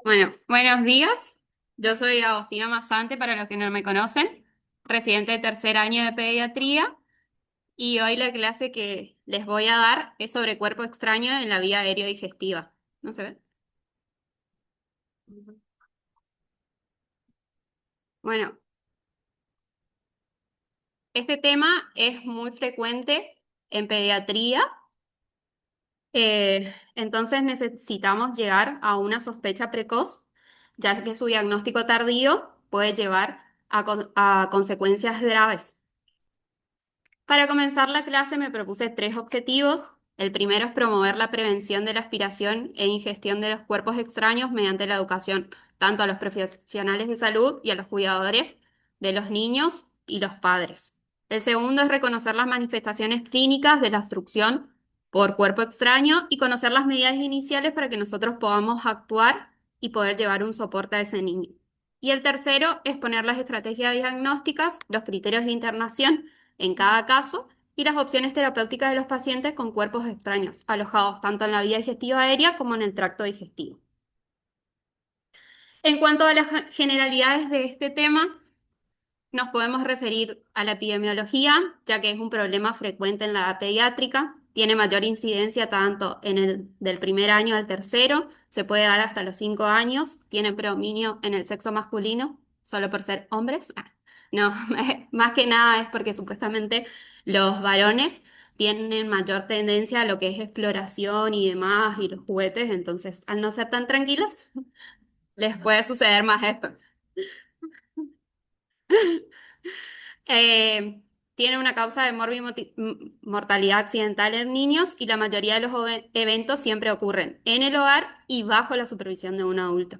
Bueno, buenos días. Yo soy Agostina Mazzante, para los que no me conocen, residente de tercer año de pediatría, y hoy la clase que les voy a dar es sobre cuerpo extraño en la vía aéreo-digestiva. ¿No se ve? Bueno, este tema es muy frecuente en pediatría, entonces necesitamos llegar a una sospecha precoz, ya que su diagnóstico tardío puede llevar a consecuencias graves. Para comenzar la clase me propuse tres objetivos. El primero es promover la prevención de la aspiración e ingestión de los cuerpos extraños mediante la educación, tanto a los profesionales de salud y a los cuidadores de los niños y los padres. El segundo es reconocer las manifestaciones clínicas de la obstrucción por cuerpo extraño y conocer las medidas iniciales para que nosotros podamos actuar y poder llevar un soporte a ese niño. Y el tercero es poner las estrategias diagnósticas, los criterios de internación en cada caso y las opciones terapéuticas de los pacientes con cuerpos extraños, alojados tanto en la vía digestiva aérea como en el tracto digestivo. En cuanto a las generalidades de este tema, nos podemos referir a la epidemiología, ya que es un problema frecuente en la edad pediátrica, tiene mayor incidencia tanto en el del primer año al tercero, se puede dar hasta los 5 años, tiene predominio en el sexo masculino, solo por ser hombres. No, más que nada es porque supuestamente los varones tienen mayor tendencia a lo que es exploración y demás, y los juguetes, entonces al no ser tan tranquilos, les puede suceder más esto. Eh, Tiene una causa de mortalidad accidental en niños y la mayoría de los eventos siempre ocurren en el hogar y bajo la supervisión de un adulto.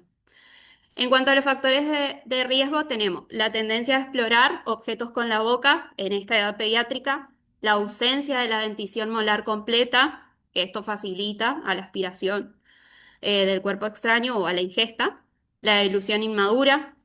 En cuanto a los factores de riesgo, tenemos la tendencia a explorar objetos con la boca en esta edad pediátrica, la ausencia de la dentición molar completa, que esto facilita a la aspiración del cuerpo extraño o a la ingesta, la dilución inmadura,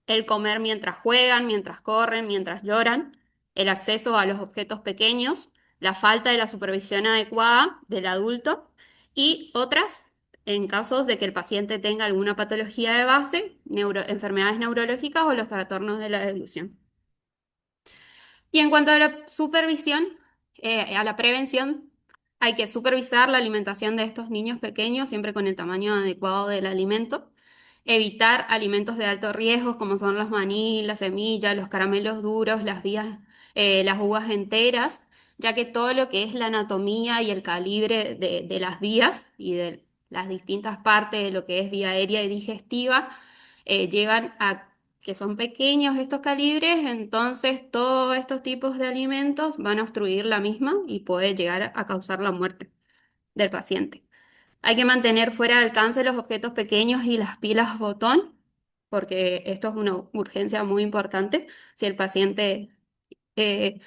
el comer mientras juegan, mientras corren, mientras lloran, el acceso a los objetos pequeños, la falta de la supervisión adecuada del adulto y otras en casos de que el paciente tenga alguna patología de base, enfermedades neurológicas o los trastornos de la dilución. Y en cuanto a la supervisión, a la prevención, hay que supervisar la alimentación de estos niños pequeños, siempre con el tamaño adecuado del alimento. Evitar alimentos de alto riesgo, como son los maní, las semillas, los caramelos duros, las uvas enteras, ya que todo lo que es la anatomía y el calibre de las vías y de las distintas partes de lo que es vía aérea y digestiva, llevan a que son pequeños estos calibres, entonces todos estos tipos de alimentos van a obstruir la misma y puede llegar a causar la muerte del paciente. Hay que mantener fuera de alcance los objetos pequeños y las pilas botón, porque esto es una urgencia muy importante si el paciente eh,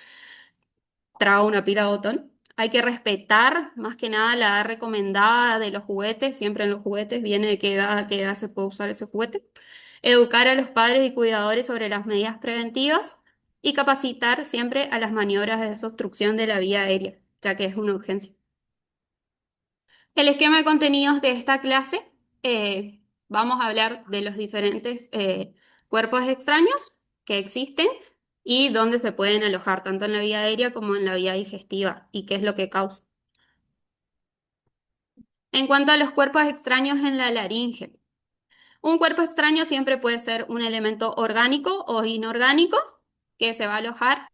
traga una pila botón. Hay que respetar más que nada la edad recomendada de los juguetes. Siempre en los juguetes viene de qué edad se puede usar ese juguete. Educar a los padres y cuidadores sobre las medidas preventivas y capacitar siempre a las maniobras de desobstrucción de la vía aérea, ya que es una urgencia. El esquema de contenidos de esta clase, vamos a hablar de los diferentes cuerpos extraños que existen y dónde se pueden alojar, tanto en la vía aérea como en la vía digestiva, y qué es lo que causa. En cuanto a los cuerpos extraños en la laringe, un cuerpo extraño siempre puede ser un elemento orgánico o inorgánico que se va a alojar.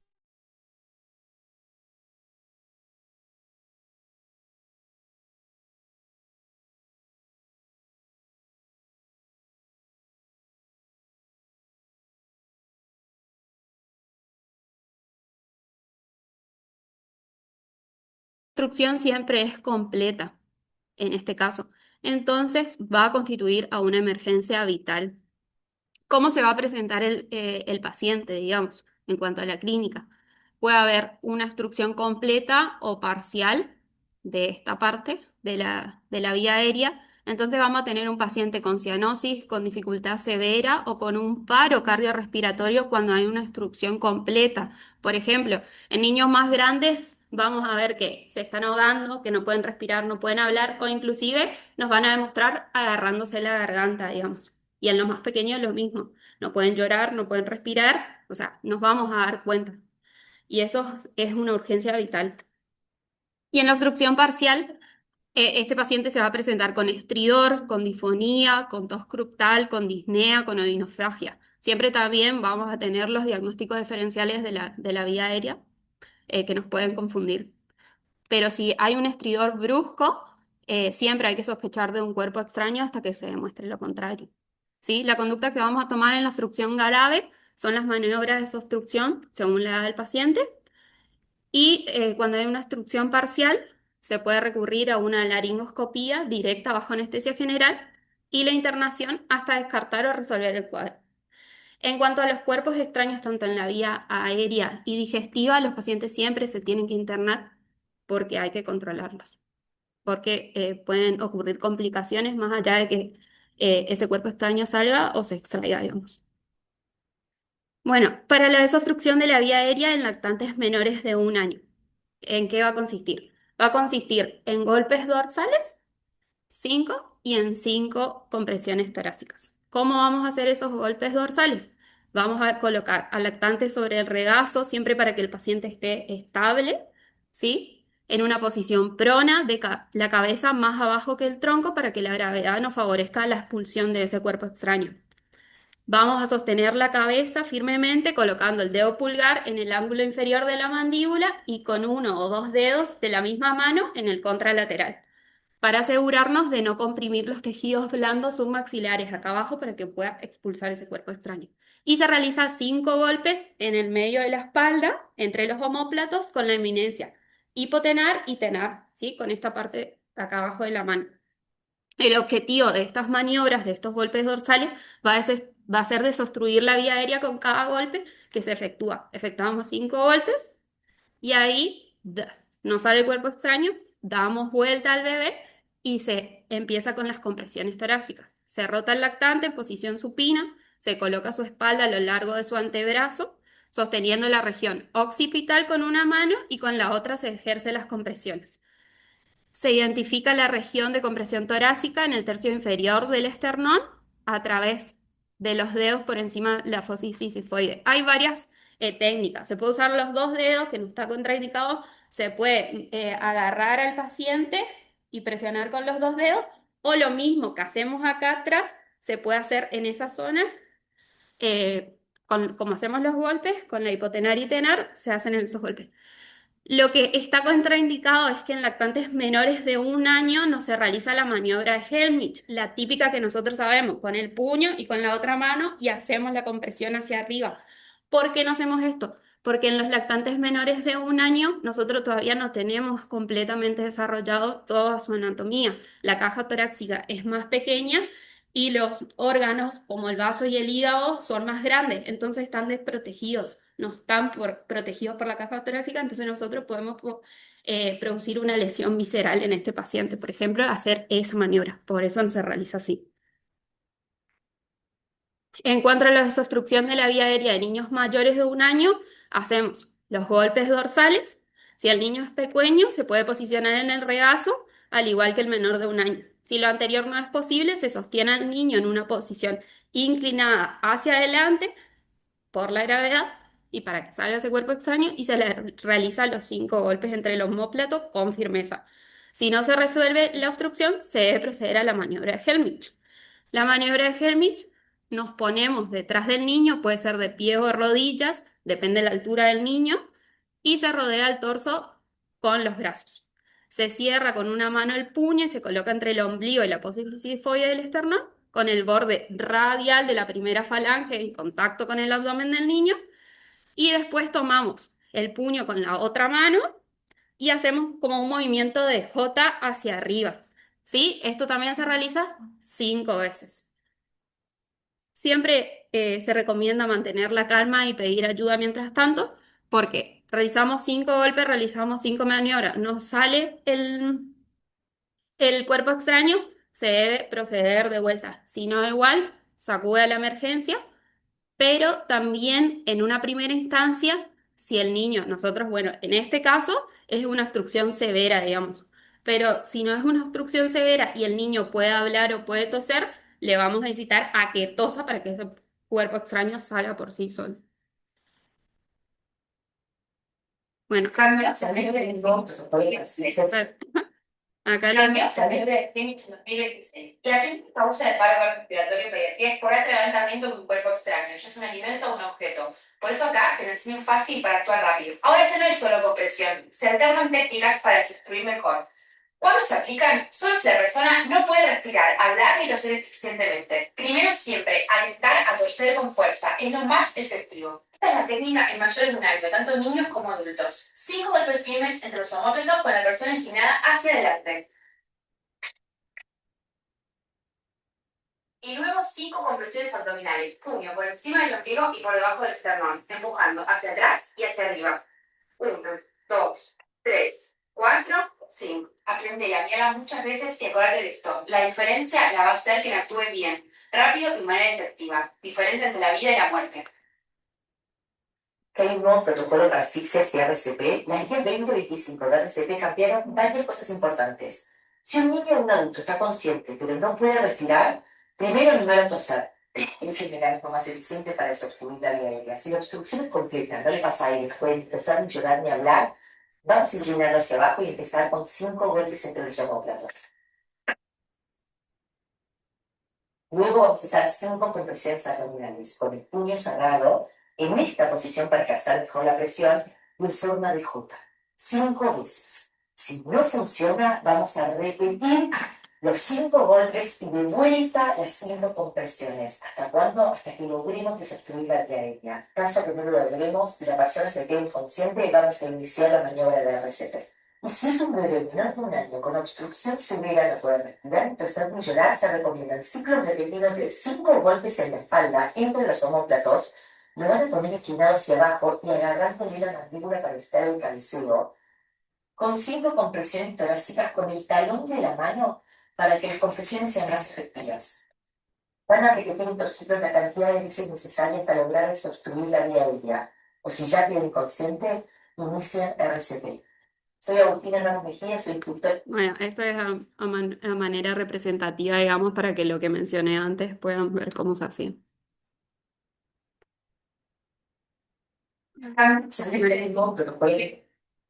La instrucción siempre es completa en este caso. Entonces va a constituir a una emergencia vital. ¿Cómo se va a presentar el paciente, digamos, en cuanto a la clínica? Puede haber una obstrucción completa o parcial de esta parte de la vía aérea. Entonces vamos a tener un paciente con cianosis, con dificultad severa o con un paro cardiorrespiratorio cuando hay una obstrucción completa. Por ejemplo, en niños más grandes vamos a ver que se están ahogando, que no pueden respirar, no pueden hablar, o inclusive nos van a demostrar agarrándose la garganta, digamos. Y en los más pequeños lo mismo. No pueden llorar, no pueden respirar, o sea, nos vamos a dar cuenta. Y eso es una urgencia vital. Y en la obstrucción parcial, este paciente se va a presentar con estridor, con disfonía, con tos cructal, con disnea, con odinofagia. Siempre también vamos a tener los diagnósticos diferenciales de la vía aérea que nos pueden confundir. Pero si hay un estridor brusco, siempre hay que sospechar de un cuerpo extraño hasta que se demuestre lo contrario. ¿Sí? La conducta que vamos a tomar en la obstrucción grave son las maniobras de obstrucción según la edad del paciente y cuando hay una obstrucción parcial se puede recurrir a una laringoscopía directa bajo anestesia general y la internación hasta descartar o resolver el cuadro. En cuanto a los cuerpos extraños, tanto en la vía aérea y digestiva, los pacientes siempre se tienen que internar porque hay que controlarlos, porque pueden ocurrir complicaciones más allá de que ese cuerpo extraño salga o se extraiga, digamos. Bueno, para la desobstrucción de la vía aérea en lactantes menores de 1 año, ¿en qué va a consistir? Va a consistir en golpes dorsales 5 y en 5 compresiones torácicas. ¿Cómo vamos a hacer esos golpes dorsales? Vamos a colocar al lactante sobre el regazo, siempre para que el paciente esté estable, ¿sí? En una posición prona, de la cabeza más abajo que el tronco, para que la gravedad no favorezca la expulsión de ese cuerpo extraño. Vamos a sostener la cabeza firmemente colocando el dedo pulgar en el ángulo inferior de la mandíbula y con uno o dos dedos de la misma mano en el contralateral para asegurarnos de no comprimir los tejidos blandos submaxilares acá abajo para que pueda expulsar ese cuerpo extraño. Y se realiza 5 golpes en el medio de la espalda, entre los omóplatos, con la eminencia hipotenar y tenar, ¿sí? Con esta parte acá abajo de la mano. El objetivo de estas maniobras, de estos golpes dorsales, va a ser desobstruir la vía aérea con cada golpe que se efectúa. Efectuamos 5 golpes y ahí nos sale el cuerpo extraño, damos vuelta al bebé y se empieza con las compresiones torácicas. Se rota el lactante en posición supina, se coloca su espalda a lo largo de su antebrazo, sosteniendo la región occipital con una mano y con la otra se ejercen las compresiones. Se identifica la región de compresión torácica en el tercio inferior del esternón a través de los dedos por encima de la fosis sifoide. Hay varias técnicas. Se puede usar los dos dedos, que no está contraindicado. Se puede agarrar al paciente y presionar con los dos dedos. O lo mismo que hacemos acá atrás, se puede hacer en esa zona. Como hacemos los golpes, con la hipotenar y tenar, se hacen esos golpes. Lo que está contraindicado es que en lactantes menores de 1 año no se realiza la maniobra de Helmich, la típica que nosotros sabemos, con el puño y con la otra mano y hacemos la compresión hacia arriba. ¿Por qué no hacemos esto? Porque en los lactantes menores de 1 año nosotros todavía no tenemos completamente desarrollado toda su anatomía. La caja torácica es más pequeña y los órganos como el vaso y el hígado son más grandes, entonces están desprotegidos, no están protegidos por la caja torácica, entonces nosotros podemos producir una lesión visceral en este paciente, por ejemplo, hacer esa maniobra, por eso no se realiza así. En cuanto a la desobstrucción de la vía aérea de niños mayores de 1 año, hacemos los golpes dorsales. Si el niño es pequeño, se puede posicionar en el regazo, al igual que el menor de 1 año. Si lo anterior no es posible, se sostiene al niño en una posición inclinada hacia adelante por la gravedad y para que salga ese cuerpo extraño y se le realiza los 5 golpes entre el omóplato con firmeza. Si no se resuelve la obstrucción, se debe proceder a la maniobra de Helmich. La maniobra de Helmich nos ponemos detrás del niño, puede ser de pie o de rodillas, depende de la altura del niño, y se rodea el torso con los brazos. Se cierra con una mano el puño y se coloca entre el ombligo y la apófisis sifoide del esternón, con el borde radial de la primera falange en contacto con el abdomen del niño, y después tomamos el puño con la otra mano y hacemos como un movimiento de J hacia arriba. ¿Sí? Esto también se realiza 5 veces. Siempre se recomienda mantener la calma y pedir ayuda mientras tanto, porque realizamos 5 golpes, realizamos 5 maniobras, nos sale el cuerpo extraño, se debe proceder de vuelta. Si no, igual, sacude a la emergencia, pero también en una primera instancia, si el niño, nosotros, bueno, en este caso, es una obstrucción severa, digamos. Pero si no es una obstrucción severa y el niño puede hablar o puede toser, le vamos a incitar a que tosa para que ese cuerpo extraño salga por sí solo. Bueno, Cambio celebre el voto por acá le... Cambio celebre el Greenwich 2026. La primera causa de paro respiratorio en pediatría es por atragantamiento de un cuerpo extraño, ya es un alimento o un objeto. Por eso acá te enseño fácil para actuar rápido. Ahora ya no es solo compresión, se alternan técnicas para sustituir mejor. ¿Cuándo se aplican? Solo si la persona no puede respirar, hablar ni toser eficientemente. Primero siempre, alentar a toser con fuerza, es lo más efectivo. Esta es la técnica en mayores de un año, tanto niños como adultos. 5 golpes firmes entre los omóplatos con la persona inclinada hacia adelante. Y luego 5 compresiones abdominales, puño por encima del ombligo y por debajo del esternón, empujando hacia atrás y hacia arriba. 1, 2, 3, 4, 5. Aprendela, mírala muchas veces y acuérdate de esto. La diferencia la va a hacer que actúe bien, rápido y de manera efectiva. Diferencia entre la vida y la muerte. Que hay un nuevo protocolo para asfixias y RCP, las guías 2025 de RCP cambiaron varias cosas importantes. Si un niño o un adulto está consciente pero no puede respirar, primero animar a toser. Es el mecanismo más eficiente para desobstruir la vía aérea. Si la obstrucción es completa, no le pasa aire, no puede ni toser, ni llorar, ni hablar, vamos a inclinarlo hacia abajo y empezar con 5 golpes entre los omóplatos. Luego vamos a hacer 5 compresiones abdominales con el puño cerrado en esta posición para ejercer mejor la presión y en forma de J. 5 veces. Si no funciona, vamos a repetir los 5 golpes y de vuelta las 5 compresiones. ¿Hasta cuándo? Hasta que logremos desobstruir la arteria aérea. Caso que no lo logremos y la persona se quede inconsciente, vamos a iniciar la maniobra de RCP. Y si es un bebé menor de un año con obstrucción severa no puede respirar, entonces ni llorar, se recomiendan ciclos repetidos de 5 golpes en la espalda entre los omóplatos. Lo van a poner inclinado hacia abajo y agarrando bien la mandíbula para evitar el cabeceo. Con 5 compresiones torácicas con el talón de la mano para que las compresiones sean más efectivas. Van a repetir estos ciclos la cantidad de veces necesaria hasta lograr desobstruir la vía aérea. O si ya queda inconsciente, inician RCP. Soy Agustina Ramos Mejía, soy instructor. Bueno, esto es a manera representativa, digamos, para que lo que mencioné antes puedan ver cómo se hacía.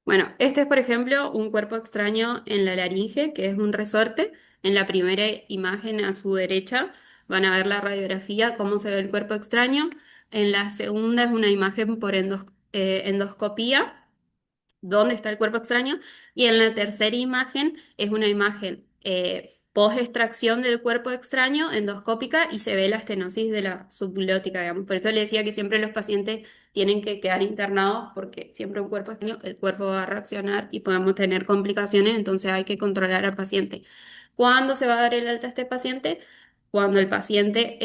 Bueno, este es, por ejemplo, un cuerpo extraño en la laringe, que es un resorte. En la primera imagen a su derecha van a ver la radiografía, cómo se ve el cuerpo extraño. En la segunda es una imagen por endoscopía dónde está el cuerpo extraño. Y en la tercera imagen es una imagen post-extracción del cuerpo extraño, endoscópica, y se ve la estenosis de la subglótica, digamos. Por eso le decía que siempre los pacientes tienen que quedar internados porque siempre un cuerpo extraño, el cuerpo va a reaccionar y podemos tener complicaciones, entonces hay que controlar al paciente. ¿Cuándo se va a dar el alta a este paciente? Cuando el paciente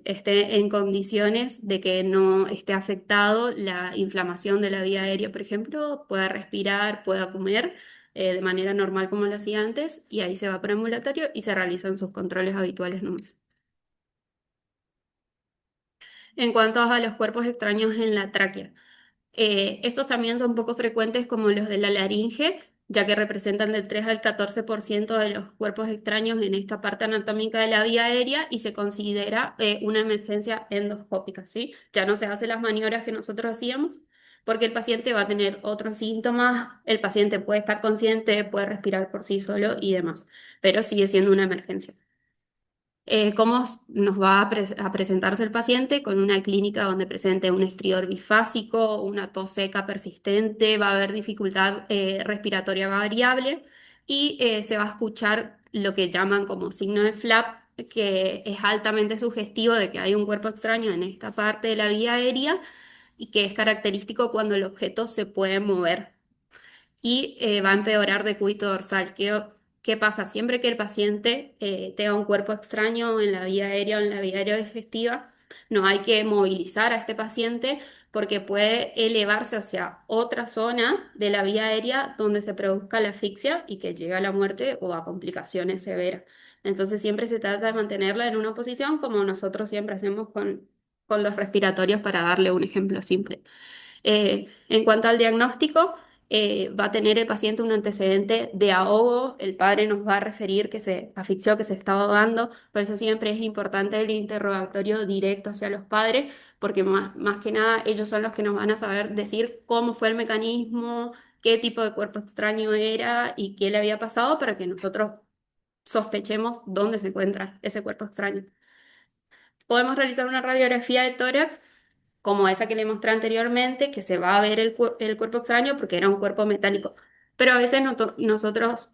esté en condiciones de que no esté afectado la inflamación de la vía aérea, por ejemplo, pueda respirar, pueda comer de manera normal como lo hacía antes, y ahí se va para ambulatorio y se realizan sus controles habituales nomás. En cuanto a los cuerpos extraños en la tráquea. Estos también son poco frecuentes como los de la laringe, ya que representan del 3 al 14% de los cuerpos extraños en esta parte anatómica de la vía aérea y se considera una emergencia endoscópica, ¿sí? Ya no se hacen las maniobras que nosotros hacíamos porque el paciente va a tener otros síntomas, el paciente puede estar consciente, puede respirar por sí solo y demás, pero sigue siendo una emergencia. ¿Cómo nos va a presentarse el paciente? Con una clínica donde presente un estridor bifásico, una tos seca persistente, va a haber dificultad respiratoria variable y se va a escuchar lo que llaman como signo de flap, que es altamente sugestivo de que hay un cuerpo extraño en esta parte de la vía aérea y que es característico cuando el objeto se puede mover y va a empeorar de cúbito dorsal. ¿Qué pasa? Siempre que el paciente tenga un cuerpo extraño en la vía aérea o en la vía aérea digestiva, no hay que movilizar a este paciente porque puede elevarse hacia otra zona de la vía aérea donde se produzca la asfixia y que llegue a la muerte o a complicaciones severas. Entonces siempre se trata de mantenerla en una posición como nosotros siempre hacemos con los respiratorios para darle un ejemplo simple. En cuanto al diagnóstico, va a tener el paciente un antecedente de ahogo, el padre nos va a referir que se asfixió, que se estaba ahogando, por eso siempre es importante el interrogatorio directo hacia los padres, porque más que nada ellos son los que nos van a saber decir cómo fue el mecanismo, qué tipo de cuerpo extraño era y qué le había pasado para que nosotros sospechemos dónde se encuentra ese cuerpo extraño. Podemos realizar una radiografía de tórax, como esa que le mostré anteriormente, que se va a ver el cuerpo extraño porque era un cuerpo metálico. Pero a veces nosotros,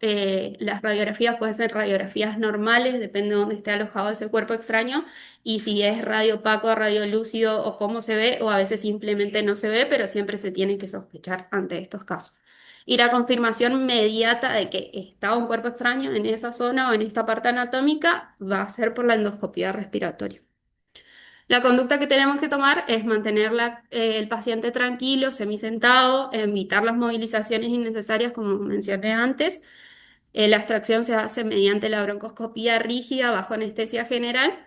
las radiografías pueden ser radiografías normales, depende de dónde esté alojado ese cuerpo extraño, y si es radio opaco, radio lúcido o cómo se ve, o a veces simplemente no se ve, pero siempre se tiene que sospechar ante estos casos. Y la confirmación inmediata de que está un cuerpo extraño en esa zona o en esta parte anatómica va a ser por la endoscopía respiratoria. La conducta que tenemos que tomar es mantener el paciente tranquilo, semisentado, evitar las movilizaciones innecesarias, como mencioné antes. La extracción se hace mediante la broncoscopía rígida bajo anestesia general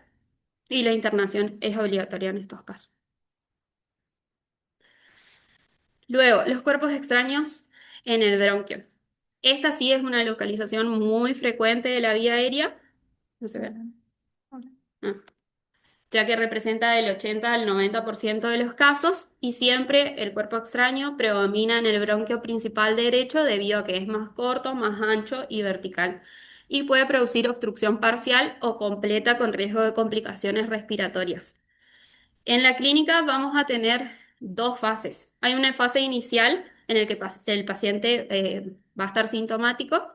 y la internación es obligatoria en estos casos. Luego, los cuerpos extraños en el bronquio. Esta sí es una localización muy frecuente de la vía aérea. No se ve. Ah. Ya que representa del 80 al 90% de los casos y siempre el cuerpo extraño predomina en el bronquio principal derecho debido a que es más corto, más ancho y vertical y puede producir obstrucción parcial o completa con riesgo de complicaciones respiratorias. En la clínica vamos a tener dos fases. Hay una fase inicial en la que el paciente va a estar sintomático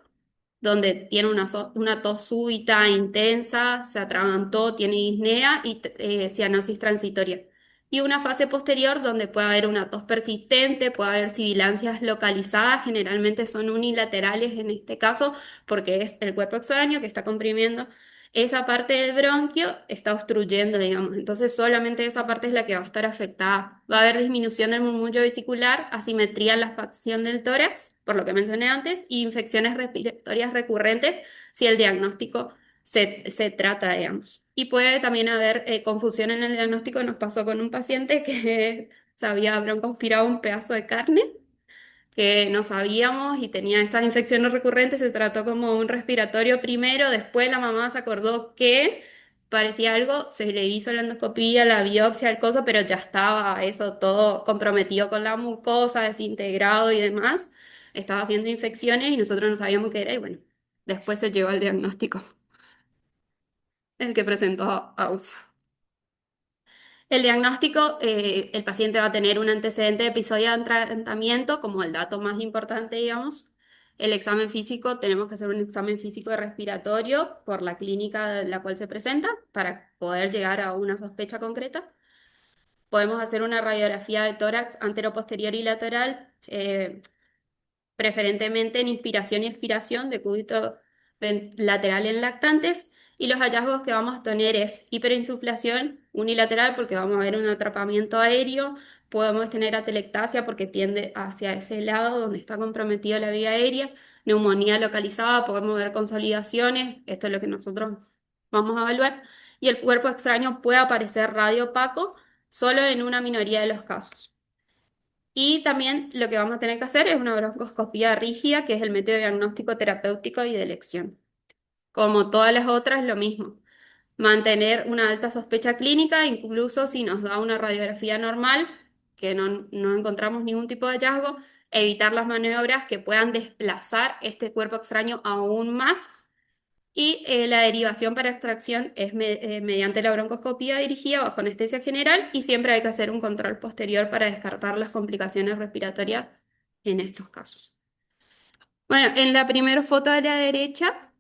donde tiene una tos súbita, intensa, se atragantó, tiene disnea y cianosis transitoria. Y una fase posterior donde puede haber una tos persistente, puede haber sibilancias localizadas, generalmente son unilaterales en este caso, porque es el cuerpo extraño que está comprimiendo. Esa parte del bronquio está obstruyendo, digamos, entonces solamente esa parte es la que va a estar afectada. Va a haber disminución del murmullo vesicular, asimetría en la facción del tórax, por lo que mencioné antes, y infecciones respiratorias recurrentes si el diagnóstico se trata, digamos. Y puede también haber confusión en el diagnóstico. Nos pasó con un paciente que se había broncoaspirado un pedazo de carne que no sabíamos y tenía estas infecciones recurrentes, se trató como un respiratorio primero, después la mamá se acordó que parecía algo, se le hizo la endoscopía, la biopsia, el coso, pero ya estaba eso todo comprometido con la mucosa, desintegrado y demás, estaba haciendo infecciones y nosotros no sabíamos qué era y bueno, después se llegó al diagnóstico, el que presentó a AUS. El diagnóstico, el paciente va a tener un antecedente de episodio de atragantamiento como el dato más importante, digamos. El examen físico, tenemos que hacer un examen físico de respiratorio por la clínica en la cual se presenta para poder llegar a una sospecha concreta. Podemos hacer una radiografía de tórax antero-posterior y lateral, preferentemente en inspiración y expiración de cúbito lateral en lactantes. Y los hallazgos que vamos a tener es hiperinsuflación unilateral porque vamos a ver un atrapamiento aéreo, podemos tener atelectasia porque tiende hacia ese lado donde está comprometida la vía aérea, neumonía localizada, podemos ver consolidaciones, esto es lo que nosotros vamos a evaluar, y el cuerpo extraño puede aparecer radiopaco solo en una minoría de los casos. Y también lo que vamos a tener que hacer es una broncoscopía rígida, que es el método diagnóstico terapéutico y de elección. Como todas las otras, lo mismo. Mantener una alta sospecha clínica, incluso si nos da una radiografía normal, que no encontramos ningún tipo de hallazgo, evitar las maniobras que puedan desplazar este cuerpo extraño aún más y la derivación para extracción es mediante la broncoscopía dirigida bajo anestesia general y siempre hay que hacer un control posterior para descartar las complicaciones respiratorias en estos casos. Bueno, en la primera foto de la derecha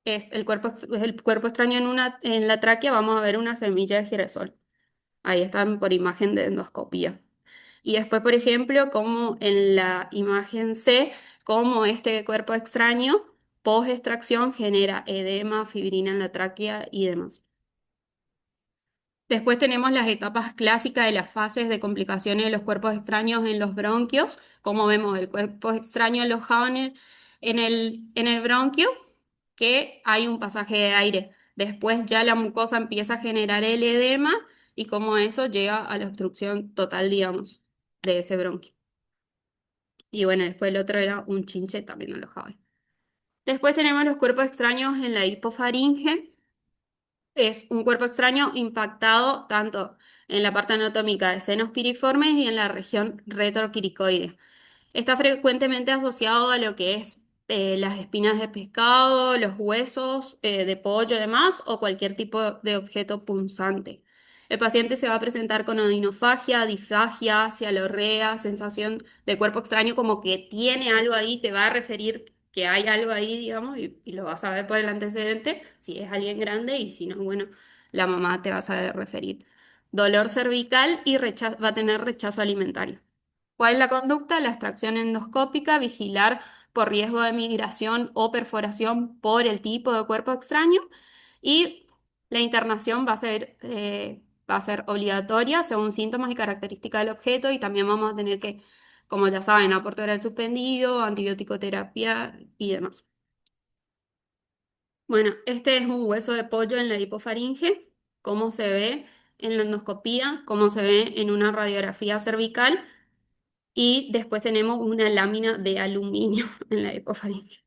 es el cuerpo extraño en la tráquea, vamos a ver una semilla de girasol. Ahí están por imagen de endoscopía. Y después, por ejemplo, como en la imagen C, como este cuerpo extraño post-extracción genera edema, fibrina en la tráquea y demás. Después tenemos las etapas clásicas de las fases de complicaciones de los cuerpos extraños en los bronquios. Como vemos, el cuerpo extraño alojado en el bronquio, que hay un pasaje de aire. Después ya la mucosa empieza a generar el edema y como eso llega a la obstrucción total, digamos, de ese bronquio. Y bueno, después el otro era un chinche también alojado. Después tenemos los cuerpos extraños en la hipofaringe. Es un cuerpo extraño impactado tanto en la parte anatómica de senos piriformes y en la región retroquiricoide. Está frecuentemente asociado a lo que es las espinas de pescado, los huesos de pollo y demás, o cualquier tipo de objeto punzante. El paciente se va a presentar con odinofagia, disfagia, cialorrea, sensación de cuerpo extraño, como que tiene algo ahí, te va a referir que hay algo ahí, digamos, y lo vas a ver por el antecedente, si es alguien grande, y si no, bueno, la mamá te va a saber referir. Dolor cervical y va a tener rechazo alimentario. ¿Cuál es la conducta? La extracción endoscópica, vigilar por riesgo de migración o perforación por el tipo de cuerpo extraño y la internación va a ser obligatoria según síntomas y características del objeto y también vamos a tener que, como ya saben, aporte oral suspendido, antibiótico terapia y demás. Bueno, este es un hueso de pollo en la hipofaringe, cómo se ve en la endoscopía, cómo se ve en una radiografía cervical. Y después tenemos una lámina de aluminio en la hipofaringe.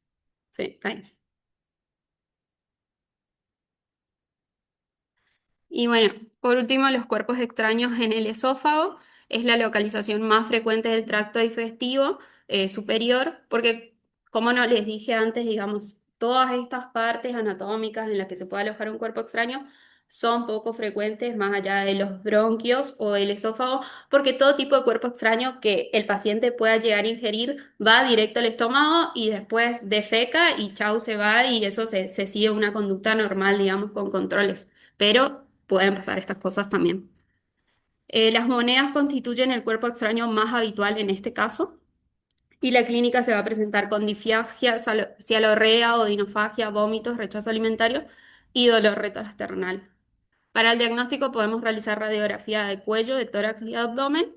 Sí, ahí. Y bueno, por último, los cuerpos extraños en el esófago es la localización más frecuente del tracto digestivo superior, porque como no les dije antes, digamos, todas estas partes anatómicas en las que se puede alojar un cuerpo extraño son poco frecuentes más allá de los bronquios o el esófago, porque todo tipo de cuerpo extraño que el paciente pueda llegar a ingerir va directo al estómago y después defeca y chau se va y eso se sigue una conducta normal, digamos, con controles, pero pueden pasar estas cosas también. Las monedas constituyen el cuerpo extraño más habitual en este caso y la clínica se va a presentar con disfagia, cialorrea, odinofagia, vómitos, rechazo alimentario y dolor retroesternal. Para el diagnóstico podemos realizar radiografía de cuello, de tórax y abdomen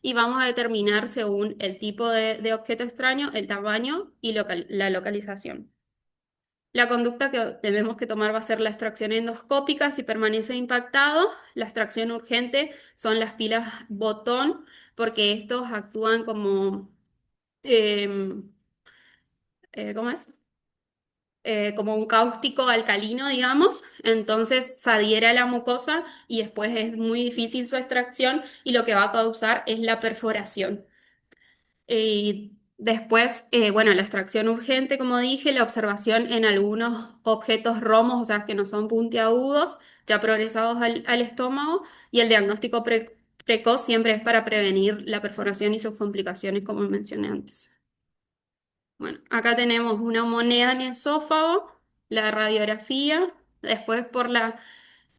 y vamos a determinar según el tipo de objeto extraño, el tamaño y la localización. La conducta que tenemos que tomar va a ser la extracción endoscópica si permanece impactado. La extracción urgente son las pilas botón porque estos actúan como, em, ¿cómo es? Como un cáustico alcalino, digamos. Entonces se adhiere a la mucosa y después es muy difícil su extracción y lo que va a causar es la perforación. Y después, bueno, la extracción urgente, como dije, la observación en algunos objetos romos, o sea, que no son puntiagudos, ya progresados al estómago, y el diagnóstico precoz siempre es para prevenir la perforación y sus complicaciones, como mencioné antes. Bueno, acá tenemos una moneda en esófago, la radiografía, después por la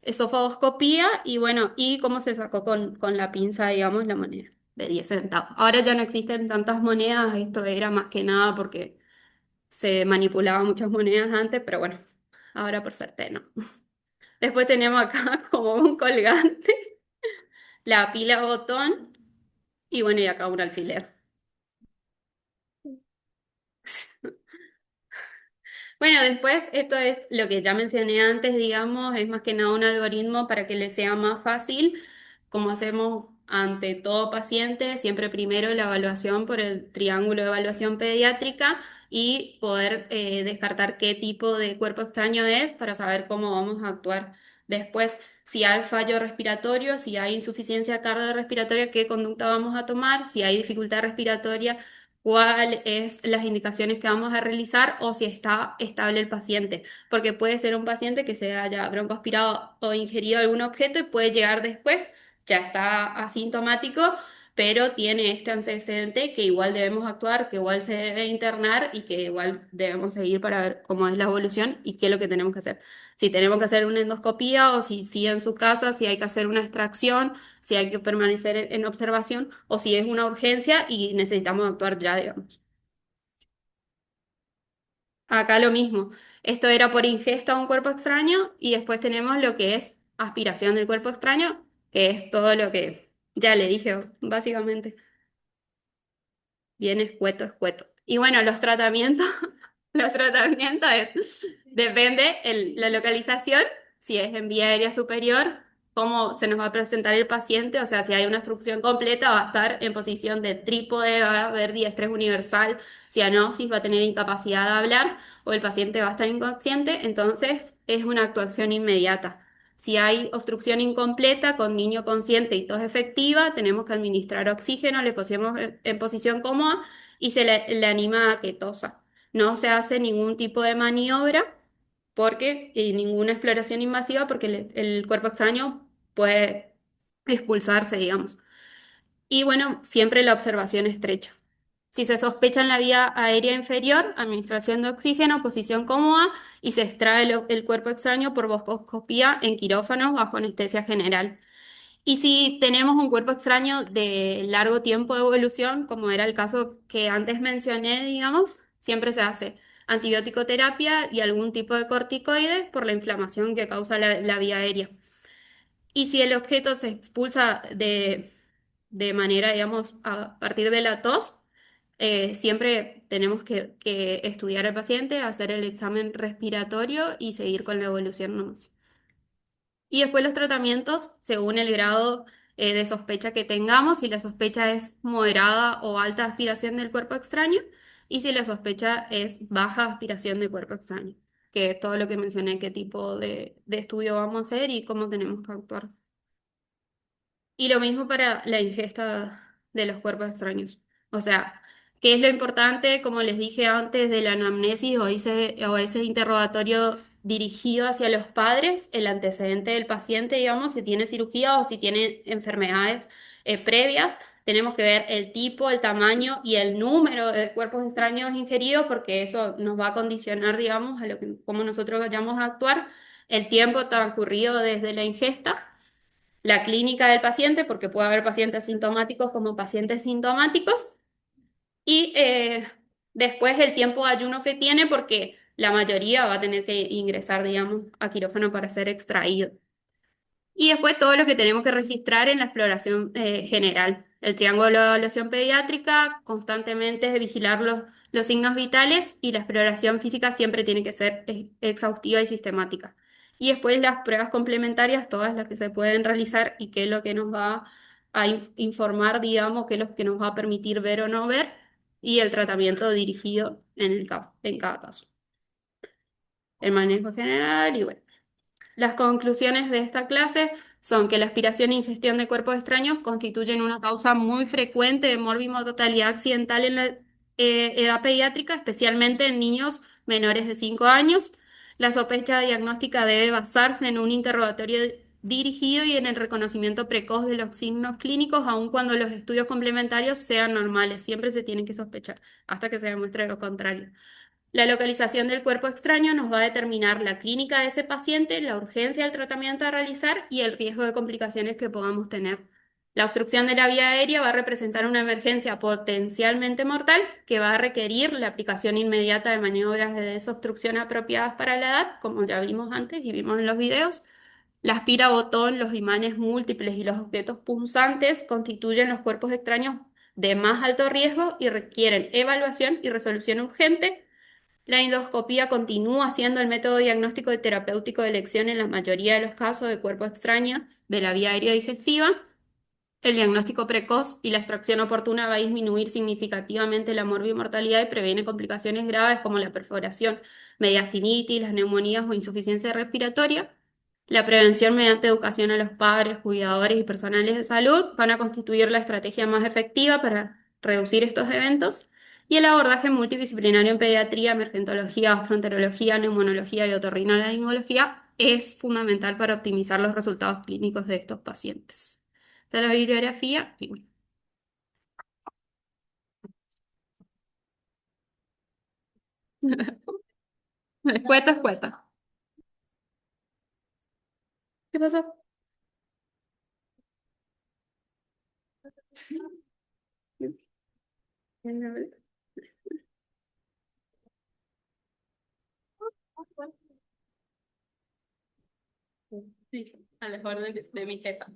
esofagoscopía y bueno, y cómo se sacó con la pinza, digamos, la moneda de 10 centavos. Ahora ya no existen tantas monedas, esto era más que nada porque se manipulaban muchas monedas antes, pero bueno, ahora por suerte no. Después tenemos acá como un colgante, la pila botón y bueno, y acá un alfiler. Bueno, después esto es lo que ya mencioné antes, digamos, es más que nada un algoritmo para que le sea más fácil, como hacemos ante todo paciente, siempre primero la evaluación por el triángulo de evaluación pediátrica y poder descartar qué tipo de cuerpo extraño es para saber cómo vamos a actuar después. Si hay fallo respiratorio, si hay insuficiencia cardiorrespiratoria, qué conducta vamos a tomar, si hay dificultad respiratoria cuáles es las indicaciones que vamos a realizar o si está estable el paciente, porque puede ser un paciente que se haya broncoaspirado o ingerido algún objeto y puede llegar después, ya está asintomático, pero tiene este antecedente que igual debemos actuar, que igual se debe internar y que igual debemos seguir para ver cómo es la evolución y qué es lo que tenemos que hacer. Si tenemos que hacer una endoscopía o si sigue en su casa, si hay que hacer una extracción, si hay que permanecer en observación o si es una urgencia y necesitamos actuar ya, digamos. Acá lo mismo. Esto era por ingesta a un cuerpo extraño y después tenemos lo que es aspiración del cuerpo extraño, que es todo lo que ya le dije, básicamente. Bien escueto, escueto. Y bueno, los tratamientos, los tratamientos es, depende la localización, si es en vía aérea superior. cómo se nos va a presentar el paciente, o sea, si hay una obstrucción completa va a estar en posición de trípode, va a haber diestrés universal, cianosis, va a tener incapacidad de hablar o el paciente va a estar inconsciente, entonces es una actuación inmediata. Si hay obstrucción incompleta con niño consciente y tos efectiva, tenemos que administrar oxígeno, le pusimos en posición cómoda y le anima a que tosa. No se hace ningún tipo de maniobra porque ninguna exploración invasiva porque el cuerpo extraño puede expulsarse, digamos. Y bueno, siempre la observación estrecha. Si se sospecha en la vía aérea inferior, administración de oxígeno, posición cómoda y se extrae el cuerpo extraño por boscoscopía en quirófano bajo anestesia general. Y si tenemos un cuerpo extraño de largo tiempo de evolución, como era el caso que antes mencioné, digamos, siempre se hace antibiótico terapia y algún tipo de corticoides por la inflamación que causa la vía aérea. Y si el objeto se expulsa de manera, digamos, a partir de la tos, siempre tenemos que estudiar al paciente, hacer el examen respiratorio y seguir con la evolución nomás. Y después los tratamientos según el grado de sospecha que tengamos, si la sospecha es moderada o alta aspiración del cuerpo extraño y si la sospecha es baja aspiración de cuerpo extraño, que es todo lo que mencioné, qué tipo de estudio vamos a hacer y cómo tenemos que actuar. Y lo mismo para la ingesta de los cuerpos extraños. O sea, ¿qué es lo importante, como les dije antes, de la anamnesis o ese interrogatorio dirigido hacia los padres, el antecedente del paciente, digamos, si tiene cirugía o si tiene enfermedades previas? Tenemos que ver el tipo, el tamaño y el número de cuerpos extraños ingeridos, porque eso nos va a condicionar, digamos, a lo que, cómo nosotros vayamos a actuar, el tiempo transcurrido desde la ingesta, la clínica del paciente, porque puede haber pacientes sintomáticos como pacientes sintomáticos, y después el tiempo de ayuno que tiene, porque la mayoría va a tener que ingresar, digamos, a quirófano para ser extraído. Y después todo lo que tenemos que registrar en la exploración general. El triángulo de evaluación pediátrica, constantemente vigilar los signos vitales y la exploración física siempre tiene que ser exhaustiva y sistemática. Y después las pruebas complementarias, todas las que se pueden realizar y qué es lo que nos va a informar, digamos, qué es lo que nos va a permitir ver o no ver y el tratamiento dirigido en cada caso. El manejo general y bueno. Las conclusiones de esta clase son que la aspiración e ingestión de cuerpos extraños constituyen una causa muy frecuente de morbimortalidad accidental en la edad pediátrica, especialmente en niños menores de 5 años. La sospecha diagnóstica debe basarse en un interrogatorio dirigido y en el reconocimiento precoz de los signos clínicos, aun cuando los estudios complementarios sean normales. Siempre se tiene que sospechar hasta que se demuestre lo contrario. La localización del cuerpo extraño nos va a determinar la clínica de ese paciente, la urgencia del tratamiento a realizar y el riesgo de complicaciones que podamos tener. La obstrucción de la vía aérea va a representar una emergencia potencialmente mortal que va a requerir la aplicación inmediata de maniobras de desobstrucción apropiadas para la edad, como ya vimos antes y vimos en los videos. La aspira botón, los imanes múltiples y los objetos punzantes constituyen los cuerpos extraños de más alto riesgo y requieren evaluación y resolución urgente. La endoscopía continúa siendo el método diagnóstico y terapéutico de elección en la mayoría de los casos de cuerpo extraño de la vía aérea digestiva. El diagnóstico precoz y la extracción oportuna va a disminuir significativamente la morbimortalidad y previene complicaciones graves como la perforación, mediastinitis, las neumonías o insuficiencia respiratoria. La prevención mediante educación a los padres, cuidadores y personales de salud van a constituir la estrategia más efectiva para reducir estos eventos. Y el abordaje multidisciplinario en pediatría, emergentología, gastroenterología, neumonología y otorrinolaringología es fundamental para optimizar los resultados clínicos de estos pacientes. Esta es la bibliografía y bueno. Escueta, escueta. ¿Qué pasó? Sí, a las órdenes de mi jefa.